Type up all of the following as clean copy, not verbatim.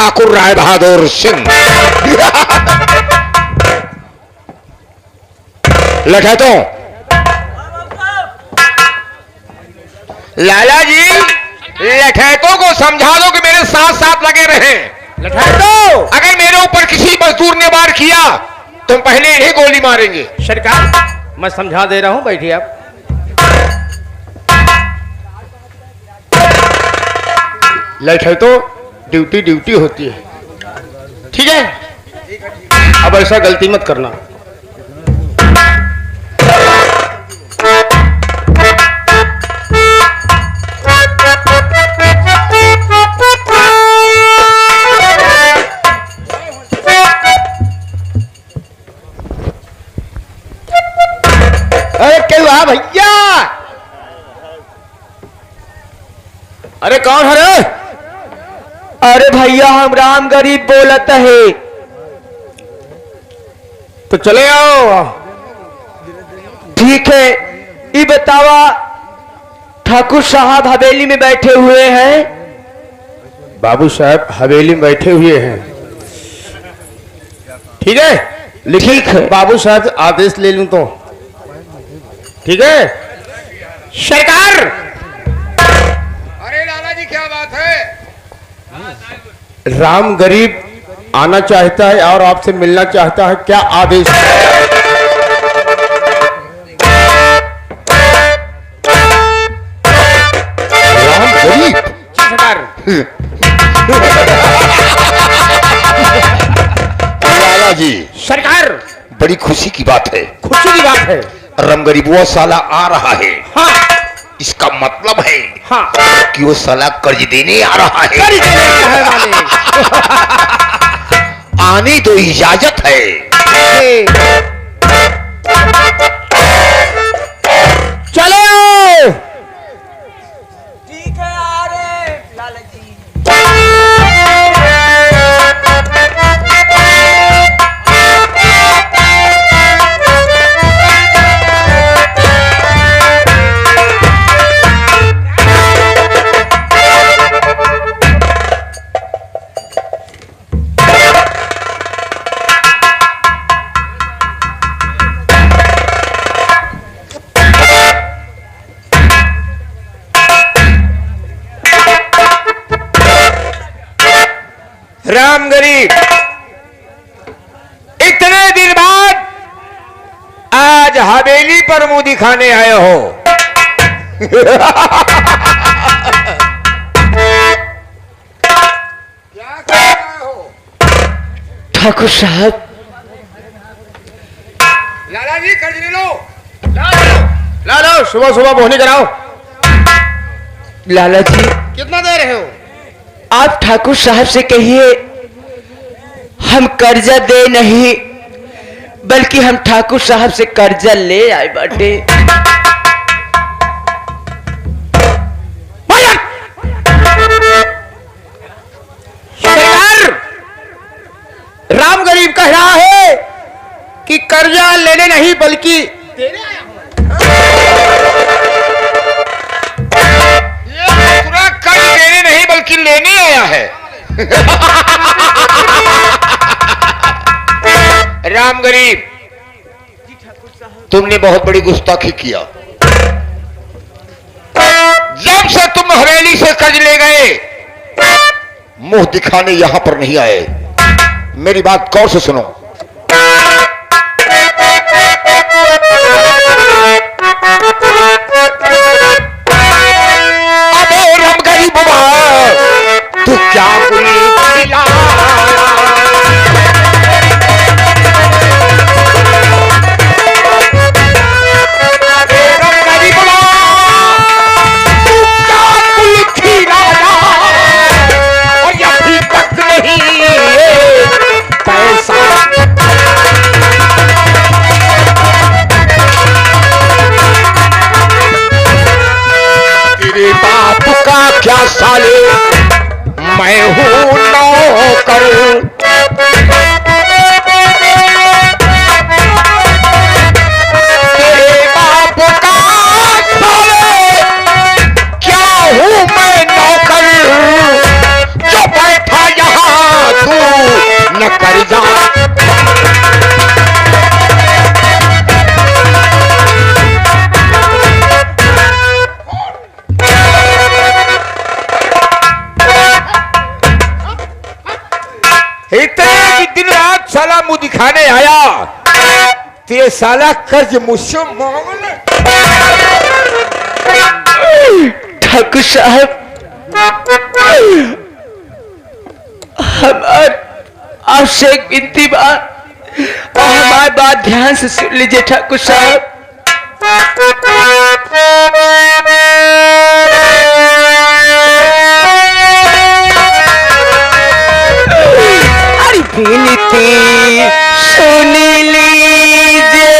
ठाकुर राय बहादुर सिंह। लठैतों, लाला जी लठैतों को समझा दो कि मेरे साथ साथ लगे रहे। लठैतो, अगर मेरे ऊपर किसी मजदूर ने वार किया तो पहले इन्हें गोली मारेंगे। सरकार मैं समझा दे रहा हूं, बैठिए आप। लठैतों, ड्यूटी ड्यूटी होती है, ठीक है? अब ऐसा गलती मत करना। अरे क्या हुआ भैया? अरे कौन है रे? अरे भैया हम राम गरीब बोलत है। तो चले आओ। ठीक है, ये बतावा ठाकुर साहब हवेली में बैठे हुए हैं। बाबू साहब हवेली में बैठे हुए हैं, ठीक है? ठीक है। बाबू साहब आदेश ले लूं तो ठीक है? सरकार। अरे लाला जी क्या बात है? राम गरीब आना चाहता है और आपसे मिलना चाहता है, क्या आदेश? राम गरीब सरकार। लाला जी सरकार बड़ी खुशी की बात है। खुशी की बात है। राम गरीब वो साला आ रहा है। हाँ इसका मतलब है हाँ, कि वो साला कर्ज देने आ रहा है। कर देने है वाले। आने दो, इजाजत है। चलो। ठीक है, आ रहे लाला जी। राम गरीब इतने दिन बाद आज हवेली पर मुंह दिखाने आए हो। क्या कर रहे हो? ठाकुर साहब, लाला जी कर्ज ले लो। ला लो, सुबह सुबह बोहनी कराओ। लाला जी कितना दे रहे हो? आप ठाकुर साहब से कहिए हम कर्जा दे नहीं, बल्कि हम ठाकुर साहब से कर्जा ले आए बाटे। सरकार राम गरीब कह रहा है कि कर्जा लेने नहीं बल्कि देने आया हूं। ये पूरा कर्ज देने नहीं बल्कि लेने आया है। राम गरीब तुमने बहुत बड़ी गुस्ताखी किया। जब से तुम हवेली से कर्ज ले गए मुंह दिखाने यहां पर नहीं आए। मेरी बात गौर से सुनो। अबे राम गरीब तू क्या बोली खिला? पैसा तो ये साला कर्ज मुझसे मांग ले। ठाकुर साहब, हमार आपसे एक विनती बात, और हमारी बात ध्यान से सुन लीजिए ठाकुर साहब। अरे विनती सुन लीजिए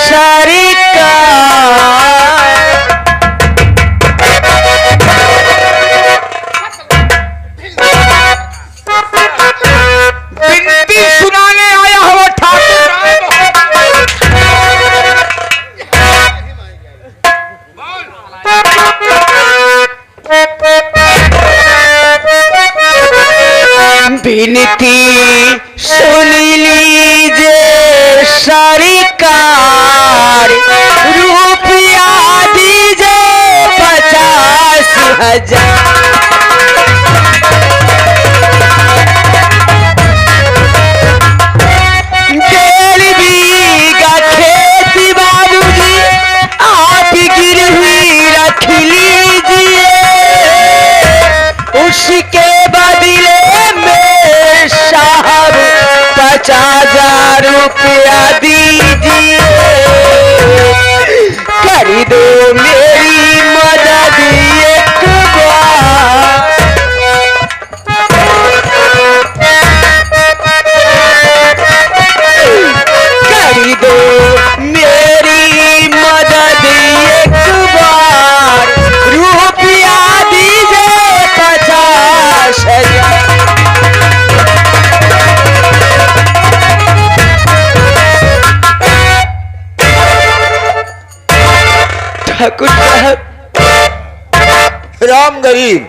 सरकार, विनती सुनाने आया हो ठाकुर विनती सुन लीजिए सरकार, रुपया दीजिए 50,000। उसके बदले में साहब 50,000 रुपया दीजिए, कर दो मेरी मदद एक बार। कर दो मेरी मदद एक बार, रुपया दीजिए 50,000। ठाकुर साहब, राम गरीब,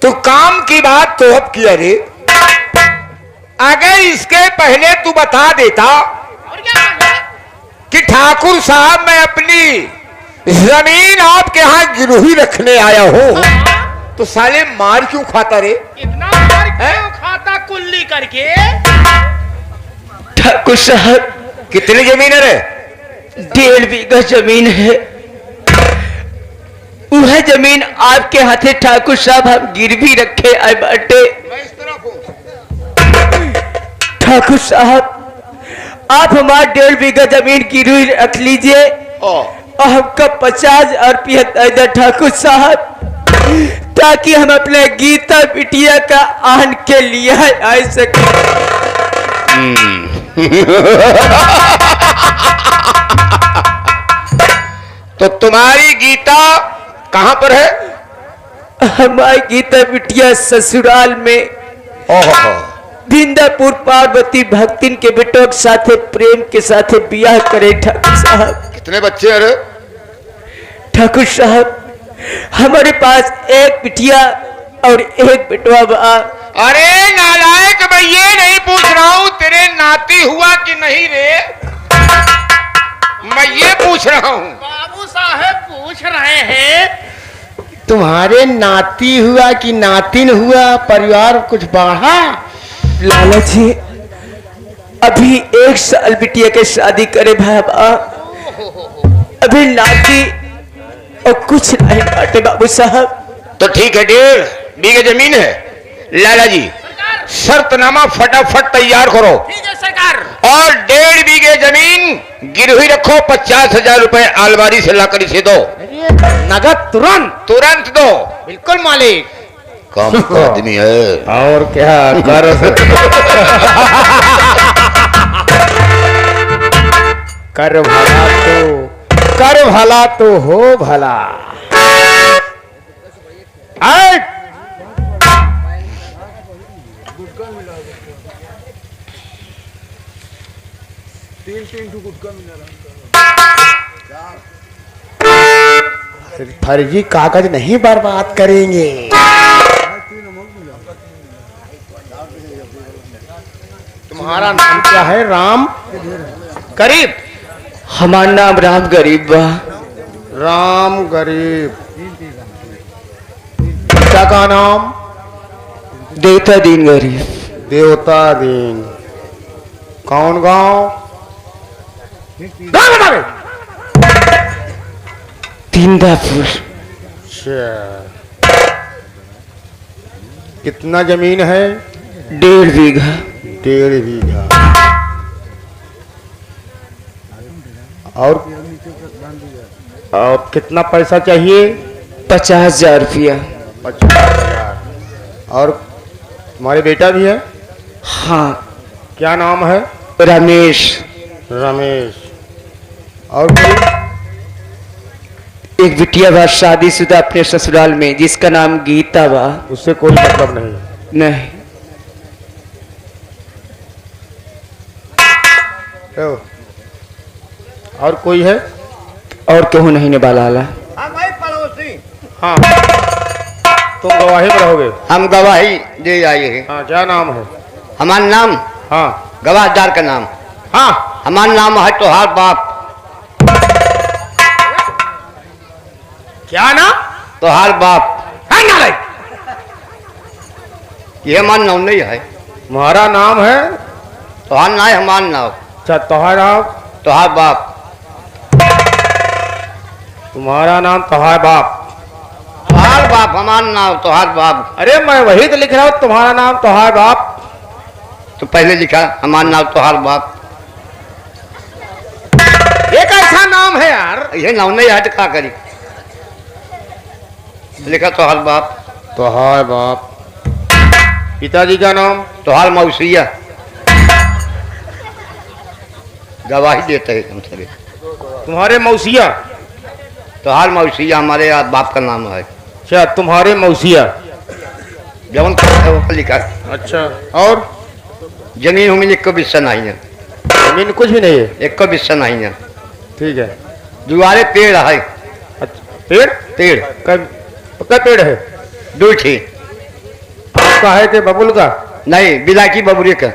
तू काम की बात तो अब किया रे। अगर इसके पहले तू बता देता कि ठाकुर साहब मैं अपनी जमीन आपके यहाँ गिरवी रखने आया हूँ, तो साले मार क्यों खाता रे? इतना मार क्यों खाता कुल्ली करके? ठाकुर साहब, कितनी जमीन है रे? 1.5 बीघा जमीन है। वह जमीन आपके हाथे ठाकुर साहब हम गिरवी रखे आए बाटे। ठाकुर साहब, आप हमारे 1.5 बीघा जमीन गिरवी रख लीजिए और हमका 50,000 रुपया दे दे ठाकुर साहब, ताकि हम अपने गीता बिटिया का आन के लिए आ सके। तो तुम्हारी गीता कहां पर है? हमारी गीता बिटिया ससुराल में बिंदापुर पार्वती भक्तिन के बेटों के साथे प्रेम के साथे बियाह करे। ठाकुर साहब, कितने बच्चे हैं रे? ठाकुर साहब, हमारे पास एक बिटिया और एक बेटवा बा। अरे नालायक, मैं ये नहीं पूछ रहा हूँ तेरे नाती हुआ कि नहीं रे, मैं ये पूछ रहा हूँ। बाबू साहब पूछ रहे हैं तुम्हारे नाती हुआ कि नातिन हुआ, परिवार कुछ बढ़ा? लाला जी, अभी 1 साल बिटिया के शादी करे बाबा, अभी नाती और कुछ नहीं बाटे बाबू साहब। तो ठीक है, 1.5 बीघे जमीन है। लाला जी, शर्तनामा फटाफट तैयार करो। ठीक है सरकार। और 1.5 बीघे जमीन गिरवी रखो, 50,000 रुपए अलमारी से लाकर इसे दो। नगद तुरंत? तुरंत दो। बिल्कुल मालिक। काम का आदमी है। और क्या कर कर भला तो हो भला। फर्जी कागज नहीं बर्बाद करेंगे। तुम्हारा नाम क्या है? राम गरीब? हमारा नाम राम गरीब बा। राम गरीब। पिता का नाम? देवता दीन गरीब। देवता दीन। कौन गांव? गांव बता बे। तिंदापुर। अच्छा। कितना जमीन है? 1.5 बीघा। 1.5 बीघा। और कितना पैसा चाहिए? 50,000 रुपया। 50,000। और तुम्हारे बेटा भी है? हाँ। क्या नाम है? रमेश। रमेश। और कोई? एक बिटिया बा शादीशुदा अपने ससुराल में, जिसका नाम गीता बा। उससे कोई मतलब नहीं? नहीं। तो, और कोई है? और कहूँ नहीं ने बालाला। हाँ, तुम गवाही में रहोगे? हम गवाही दे आए हैं। हाँ, क्या नाम है? हमारा नाम, हाँ गवाहदार का नाम, हाँ। हमारा नाम है तोहार बाप। क्या नाम? तोहार बाप। ये हमारा नाम नहीं है। तुम्हारा नाम है? तोहार नाम है, हमारा नाम। अच्छा, तुम्हारा नाम? तोहार बाप। तुम्हारा नाम तोहार बाप? तोहार बाप, हमारा नाम तोहार बाप। अरे मैं वही तो लिख रहा हूँ, तुम्हारा नाम तोहार बाप। तो पहले लिखा हमारा नाम तोहार बाप। ये कैसा नाम है यार? ये नाम नहीं है तो क्या करी? लिखा तोहार बाप। तोहार बाप। पिताजी का नाम? तोहार मौसिया। गवाही देते हैं हम सभी। तुम्हारे मौसिया? तोहार मौसिया हमारे बाप का नाम है। अच्छा, तुम्हारे मौसिया। जवन का लिखा। अच्छा, और जमीन हमें एक को बिस्सा नहीं है। जमीन कुछ भी नहीं है? एक को बिस्सा नहीं है। ठीक है। दुआरे पेड़ है। अच्छा, पेड़? पेड़ पक्का पेड़ है? 2 थी। आपका है कि बबुल का? नहीं, बिलाकी बबुरी का।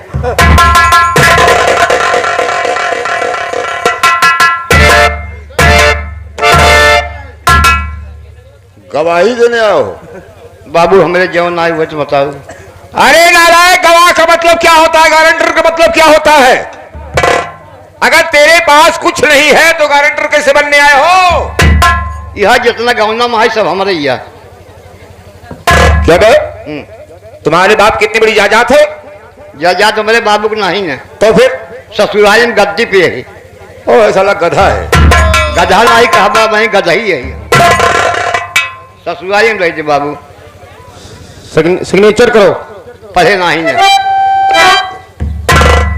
गवाही देने आओ? बाबू हमारे जवन आए हुए तो बताओ। अरे नालायक, गवाह का मतलब क्या होता है? गारंटर का मतलब क्या होता है? अगर तेरे पास कुछ नहीं है तो गारंटर कैसे बनने आए हो? यह जितना गौना में है सब हमारे यहाँ। क्या बे? तुम्हारे बाप कितनी बड़ी जायदाद है? जायदाद तो मेरे बाबू को नहीं है। तो फिर ससुराल में गद्दी पे है। ओ ऐसा लग गधा है। गधा नहीं कहा, वही गधा ही है। ससुराल में रहते बाबू। सिग्नेचर करो। पढ़े नहीं है।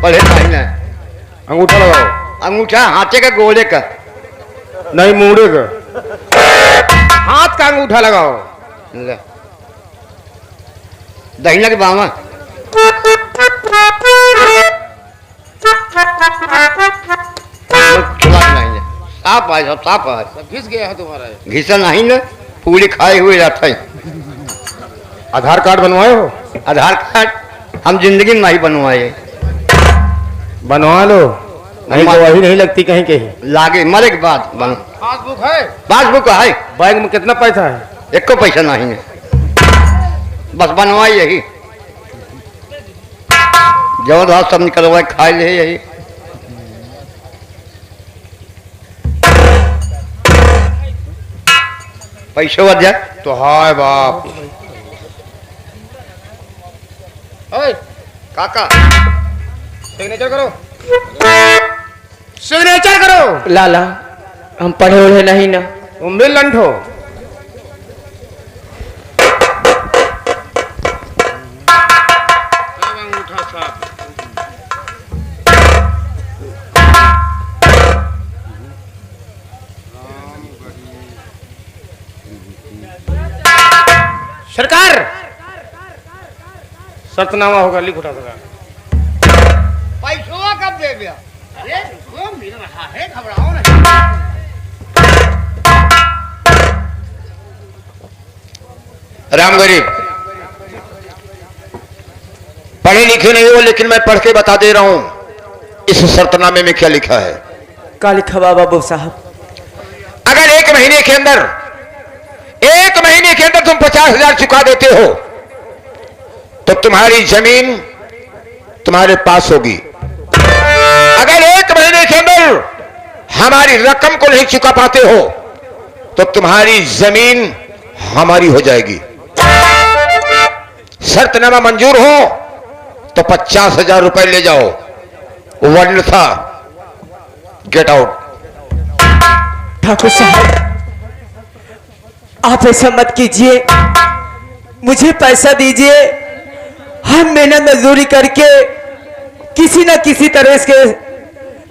पढ़े नहीं है। अंगूठा लगाओ। अंगूठा हाथे का गोले का। नहीं, मुंडे का। हाथ का अंगूठा लगाओ। ले। दहिना के बामा। नहीं है। साफ है, सब साफ है। सब घिस गया है तुम्हारा। घिसा नहीं ना, पूरी खाए हुए जाता है। आधार कार्ड बनवाए हो? आधार कार्ड हम जिंदगी में नहीं बनवाए। बनवा लो, नहीं गवाही नहीं लगती कहीं कहीं। लागे मरे के बाद बन। पासबुक है? पासबुक है। बैंक में कितना पैसा है? एक को पैसा नहीं है, बस बनवाई यही। जबरदस्त सब निकलवाए खाए ले यही। पैसे बढ़ जाए तो हाय बाप। काका सिग्नेचर करो। सिग्नेचर करो। लाला, हम पढ़े उढ़े नहीं ना। तुम भी लंठ हो। सरकार, शर्तनामा होगा, लिख उठा सका। पैसों कब दे गया? अरे वो मिल रहा है, घबराओ नहीं। राम गरीब, पढ़े लिखे नहीं हो, लेकिन मैं पढ़ के बता दे रहा हूं इस शर्तनामे में क्या लिखा है। का लिखा बा बाबू साहब? अगर 1 महीने के अंदर 1 महीने के अंदर तुम 50,000 चुका देते हो तो तुम्हारी जमीन तुम्हारे पास होगी। हमारी रकम को नहीं चुका पाते हो तो तुम्हारी जमीन हमारी हो जाएगी। शर्तनामा मंजूर हो तो 50,000 रुपए ले जाओ, वरना गेट आउट। ठाकुर साहब, आप ऐसा मत कीजिए, मुझे पैसा दीजिए। हम मेहनत मजदूरी करके किसी न किसी तरह से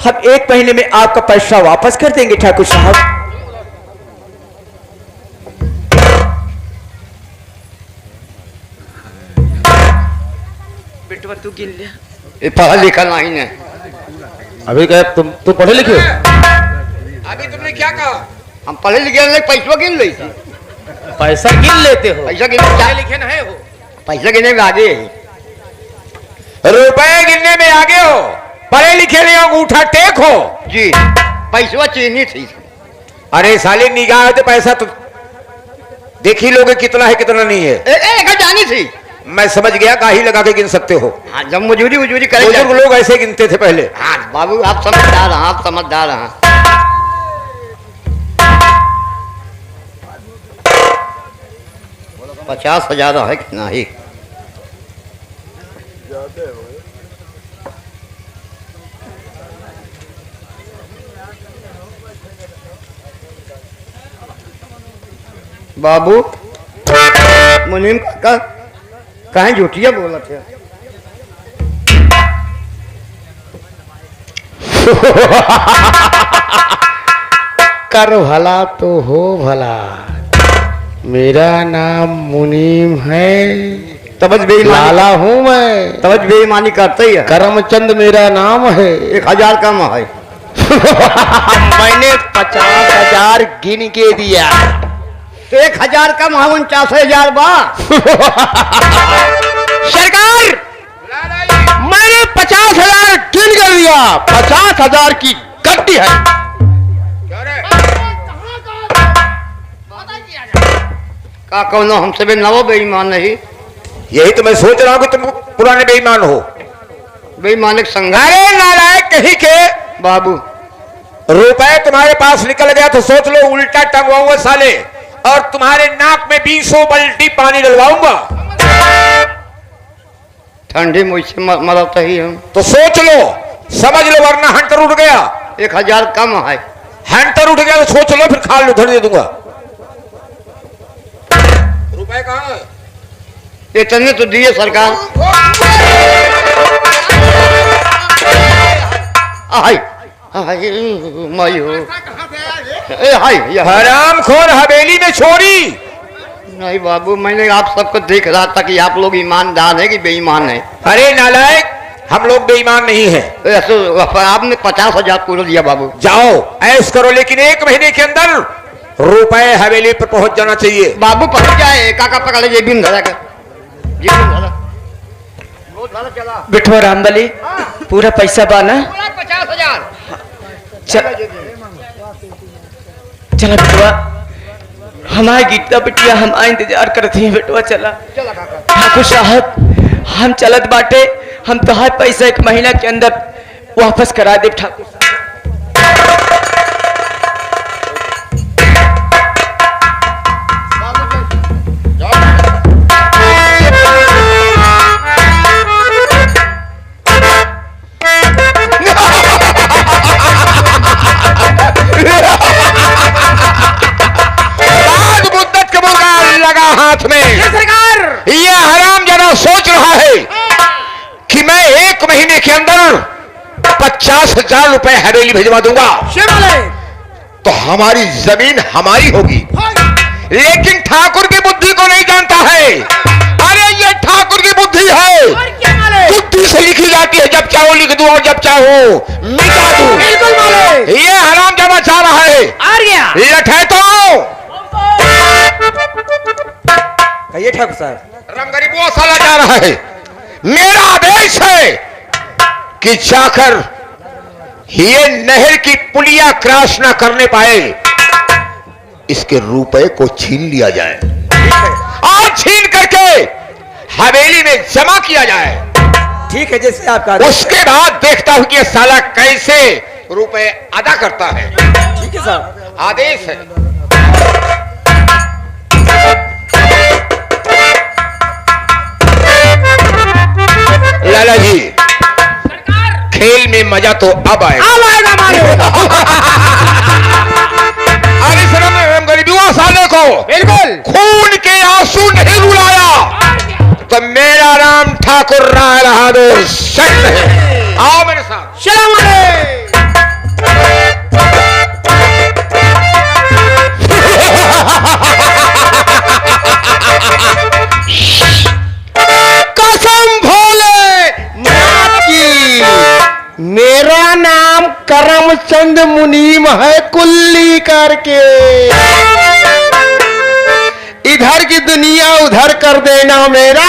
हम 1 महीने में आपका पैसा वापस कर देंगे ठाकुर साहब। बेटवा तू गिन लिया, ये पढ़ा लिखा नहीं है। अभी क्या तुम पढ़े लिखे हो? अभी तुमने क्या कहा? हम पढ़े लिखे नहीं, पैसा गिन ली थी। पैसा गिन लेते हो? पैसा गिनने पढ़े लिखे नहीं हो, पैसा गिनने में आगे है। रुपए गिनने में आगे हो, पढ़े लिखे नहीं हो, अंगूठा टेक हो जी। पैसा चीनी थी। अरे साले निगाह है तो पैसा तो देख ही लोगे कितना है कितना नहीं है। एक जानी थी। मैं समझ गया, काही लगा के गिन सकते हो। हाँ, जब मजूरी उजूरी करे बुजुर्ग लोग ऐसे गिनते थे पहले। हाँ बाबू, आप समझदार हैं, आप समझदार हैं। 50,000 है कि नहीं? बाबू मुनीम का कहीं झूठिया बोला थे। कर भला तो हो भला, मेरा नाम मुनीम है, तबज बेईमानी, लाला हूँ मैं, तबज बेईमानी करते ही है। करमचंद मेरा नाम है। 1,000 कम है। मैंने 50,000 गिन के दिया। 1,000 कम है, 49,000 बा। सरकार, मैंने 50,000 गिन कर दिया। 50,000 की गलती है। का कौनो हमसे भी नवो बेईमान नहीं। यही तो मैं सोच रहा हूं कि तुम पुराने बेईमान हो। बेईमानिक संघ। अरे नालायक कहीं के बाबू रुपए तुम्हारे पास निकल गया तो सोच लो उल्टा टंगवाऊंगा साले, और तुम्हारे नाक में 20 बाल्टी पानी डलवाऊंगा। ठंडी मुझसे मरता ही हम। तो सोच लो, समझ लो, वरना हंटर उठ गया। 1,000 कम है। हंटर उठ गया तो सोच लो, फिर खाल उधर दे दूंगा। रुपए कहाँ है? इतने तो दिए सरकार। हाय हाय माई हो। हाय हरामखोर हवेली में छोड़ी। नहीं बाबू, मैंने आप सबको देख रहा था कि आप लोग ईमानदार हैं कि बेईमान हैं। अरे नालायक, हम लोग बेईमान नहीं है। ऐसे आपने 50,000 पूरा दिया बाबू। जाओ ऐश करो, लेकिन 1 महीने के अंदर रुपए हवेली पर पहुंच जाना चाहिए। बाबू पहुंच जाए। काका पकड़ ये भी धरा कर। ये भी धरा। बहुत धरा चला। बिठवा रामबली, पूरा पैसा बाना। 50,000। चला बिटवा, हमारी गीता बिटिया हम इंतजार करते हैं। बिटवा चला। चला काका। ठाकुर साहब, हम चलत बाटे, हम तोहार पैसा 1 महीना के अंदर वापस करा दे ठाकुर साहब। हाथ में सरकार, ये हराम जरा सोच रहा है कि मैं 1 महीने के अंदर 50,000 रुपए हवेली भिजवा दूंगा तो हमारी जमीन हमारी होगी। लेकिन ठाकुर की बुद्धि को नहीं जानता है। अरे ये ठाकुर की बुद्धि है, बुद्धि से लिखी जाती है। जब चाहो लिख दूं और जब चाहो मिटा दूं। बिल्कुल मालिक, ये हराम जमा चाह रहा है। आ गया लठे तो कहिए ठाकुर साहब। रंगरीबुआ साला जा रहा है। मेरा आदेश है कि जाकर ये नहर की पुलिया क्रॉस ना करने पाए, इसके रुपए को छीन लिया जाए और छीन करके हवेली में जमा किया जाए। ठीक है, जैसे आपका। उसके बाद देखता हूं कि ये साला कैसे रुपए अदा करता है। ठीक है साहब। आदेश है। लाला जी, खेल में मजा तो अब आएगा। अरे शर्म गरीबियों साले को बिल्कुल खून के आंसू नहीं रुलाया तो मेरा नाम ठाकुर राय बहादुर सिंह है। आओ मेरे साथ। सलाम कसम भोले नाथ की, मेरा नाम करमचंद मुनीम है कुल्ली करके। इधर की दुनिया उधर कर देना मेरा